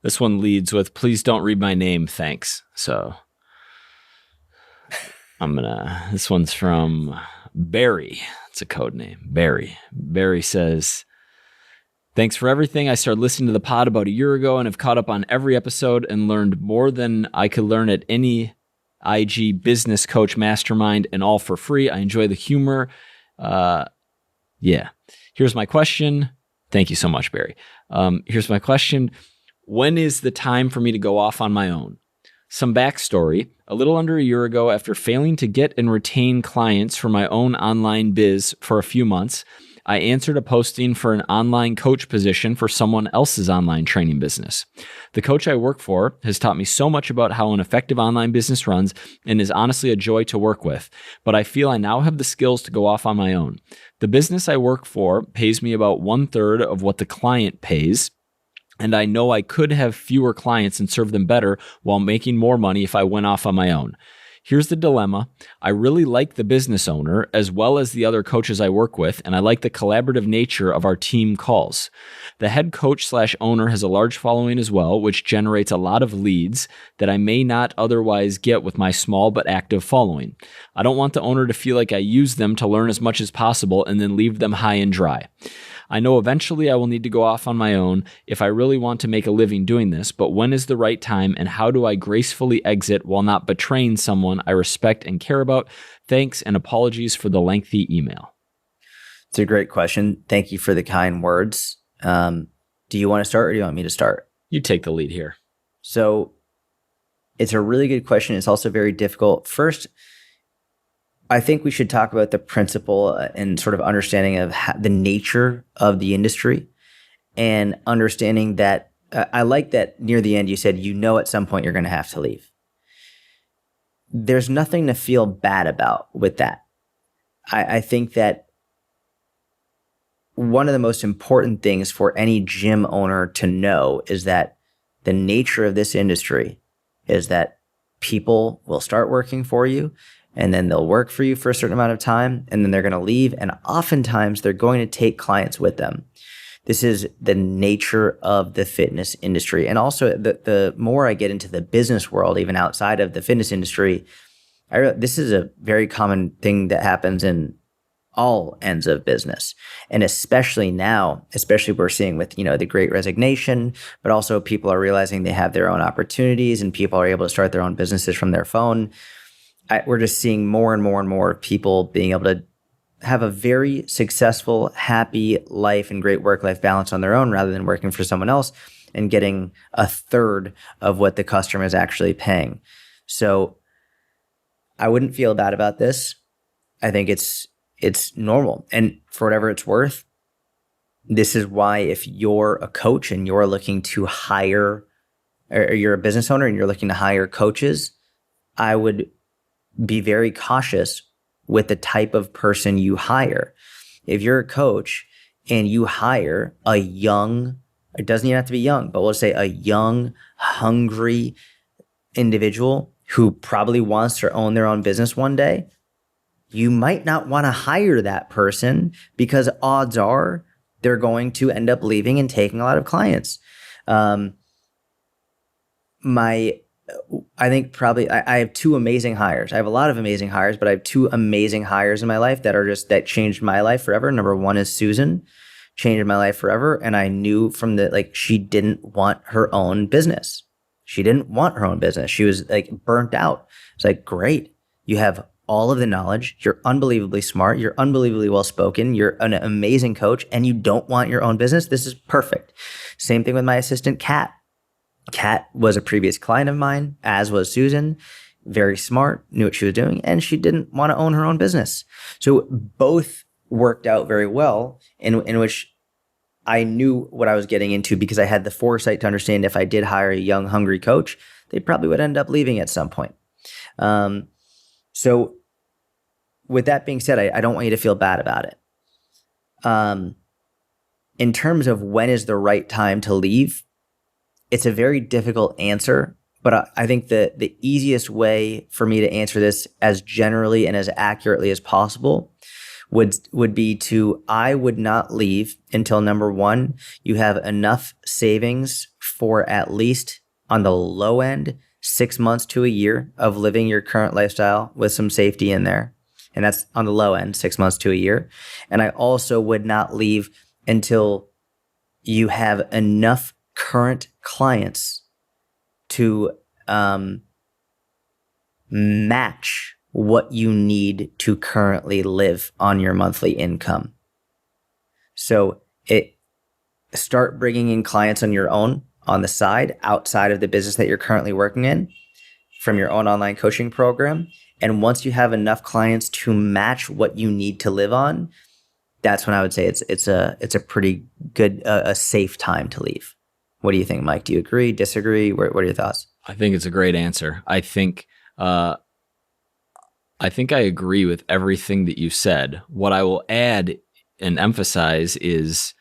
This one leads with, please don't read my name, thanks. So this one's from Barry. It's a code name, Barry. Barry says, thanks for everything. I started listening to the pod about a year ago and have caught up on every episode and learned more than I could learn at any IG business coach mastermind, and all for free. I enjoy the humor. Here's my question. Thank you so much, Barry. Here's my question. When is the time for me to go off on my own? Some backstory. A little under a year ago, after failing to get and retain clients for my own online biz for a few months, I answered a posting for an online coach position for someone else's online training business. The coach I work for has taught me so much about how an effective online business runs and is honestly a joy to work with, but I feel I now have the skills to go off on my own. The business I work for pays me about 1/3 of what the client pays, and I know I could have fewer clients and serve them better while making more money if I went off on my own. Here's the dilemma. I really like the business owner as well as the other coaches I work with, and I like the collaborative nature of our team calls. The head coach/owner has a large following as well, which generates a lot of leads that I may not otherwise get with my small but active following. I don't want the owner to feel like I use them to learn as much as possible and then leave them high and dry. I know eventually I will need to go off on my own if I really want to make a living doing this, but when is the right time and how do I gracefully exit while not betraying someone I respect and care about? Thanks and apologies for the lengthy email. It's a great question. Thank you for the kind words. Do you want to start or do you want me to start? You take the lead here. So it's a really good question. It's also very difficult. First, I think we should talk about the principle and sort of understanding of the nature of the industry and understanding that I like that near the end you said, at some point you're going to have to leave. There's nothing to feel bad about with that. I think that one of the most important things for any gym owner to know is that the nature of this industry is that people will start working for you, and then they'll work for you for a certain amount of time, and then they're going to leave. And oftentimes they're going to take clients with them. This is the nature of the fitness industry. And also the more I get into the business world, even outside of the fitness industry, this is a very common thing that happens in all ends of business. And especially now, we're seeing with, the Great Resignation, but also people are realizing they have their own opportunities and people are able to start their own businesses from their phone. We're just seeing more and more and more people being able to have a very successful, happy life and great work-life balance on their own rather than working for someone else and getting 1/3 of what the customer is actually paying. So I wouldn't feel bad about this. I think it's normal. And for whatever it's worth, this is why if you're a coach and you're looking to hire, or you're a business owner and you're looking to hire coaches, I would be very cautious with the type of person you hire. If you're a coach and you hire a young, it doesn't even have to be young, but we'll say a young, hungry individual who probably wants to own their own business one day, you might not want to hire that person because odds are they're going to end up leaving and taking a lot of clients. I think probably I have two amazing hires. I have a lot of amazing hires, but I have two amazing hires in my life that changed my life forever. Number one is Susan, changed my life forever. And I knew from she didn't want her own business. She didn't want her own business. She was burnt out. It's great. You have all of the knowledge. You're unbelievably smart. You're unbelievably well-spoken. You're an amazing coach and you don't want your own business. This is perfect. Same thing with my assistant, Kat. Kat was a previous client of mine, as was Susan. Very smart, knew what she was doing, and she didn't want to own her own business. So both worked out very well in which I knew what I was getting into because I had the foresight to understand if I did hire a young, hungry coach, they probably would end up leaving at some point. So with that being said, I don't want you to feel bad about it. In terms of when is the right time to leave, it's a very difficult answer, but I think the easiest way for me to answer this as generally and as accurately as possible would be to, I would not leave until number one, you have enough savings for at least on the low end, 6 months to a year of living your current lifestyle with some safety in there. And that's on the low end, 6 months to a year. And I also would not leave until you have enough current clients to match what you need to currently live on your monthly income. So start bringing in clients on your own on the side, outside of the business that you're currently working in, from your own online coaching program. And once you have enough clients to match what you need to live on, that's when I would say it's a pretty good, a safe time to leave. What do you think, Mike? Do you agree, disagree? What are your thoughts? I think it's a great answer. I think I agree with everything that you said. What I will add and emphasize is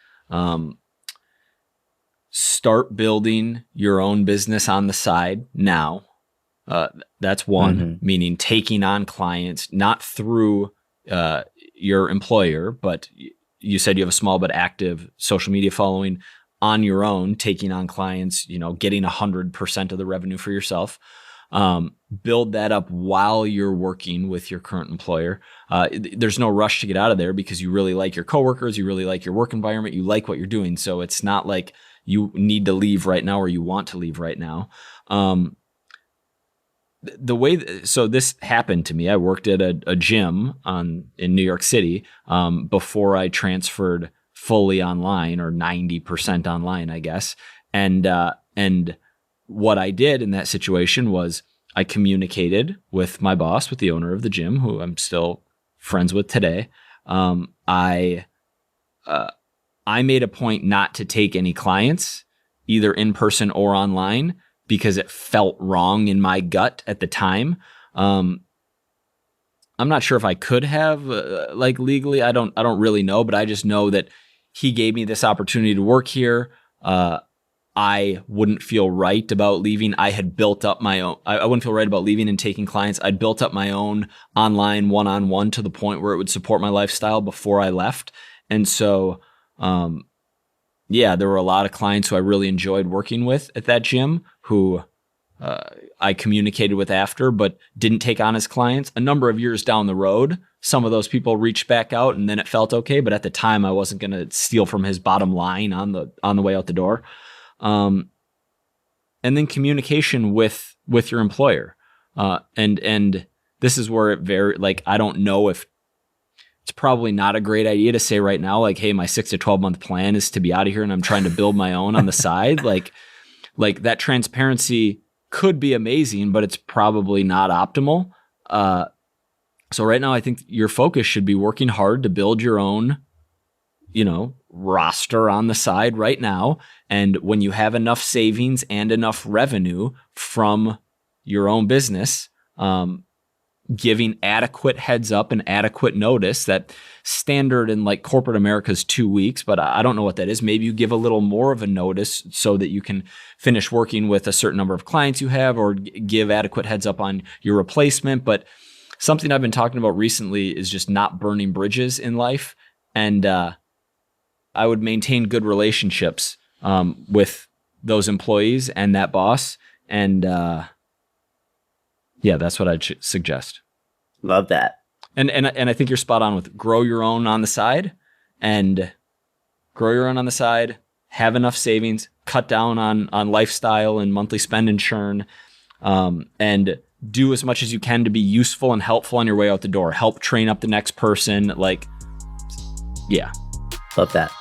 start building your own business on the side now. That's one, meaning taking on clients, not through your employer, but you said you have a small but active social media following on your own, taking on clients, getting 100% of the revenue for yourself. Build that up while you're working with your current employer. There's no rush to get out of there because you really like your coworkers, you really like your work environment, you like what you're doing. So it's not like you need to leave right now or you want to leave right now. So this happened to me. I worked at a gym in New York City before I transferred fully online, or 90% online, I guess. And what I did in that situation was I communicated with my boss, with the owner of the gym, who I'm still friends with today. I made a point not to take any clients, either in person or online, because it felt wrong in my gut at the time. I'm not sure if I could have, legally. I don't really know, but I just know that he gave me this opportunity to work here. I wouldn't feel right about leaving. I had built up my own. I wouldn't feel right about leaving and taking clients. I'd built up my own online one-on-one to the point where it would support my lifestyle before I left. And so, there were a lot of clients who I really enjoyed working with at that gym who I communicated with after, but didn't take on as clients. A number of years down the road, some of those people reached back out and then it felt okay. But at the time I wasn't going to steal from his bottom line on the way out the door. And then communication with your employer. And this is where it I don't know if it's probably not a great idea to say right now, hey, my 6 to 12 month plan is to be out of here and I'm trying to build my own on the side. Like that transparency could be amazing, but it's probably not optimal. So right now I think your focus should be working hard to build your own, roster on the side right now. And when you have enough savings and enough revenue from your own business, giving adequate heads up and adequate notice. That standard in corporate America is 2 weeks, but I don't know what that is. Maybe you give a little more of a notice so that you can finish working with a certain number of clients you have, or give adequate heads up on your replacement. But something I've been talking about recently is just not burning bridges in life. And I would maintain good relationships with those employees and that boss. And that's what I'd suggest. Love that. And I think you're spot on with grow your own on the side, have enough savings, cut down on lifestyle and monthly spend and churn, and do as much as you can to be useful and helpful on your way out the door. Help train up the next person. Love that.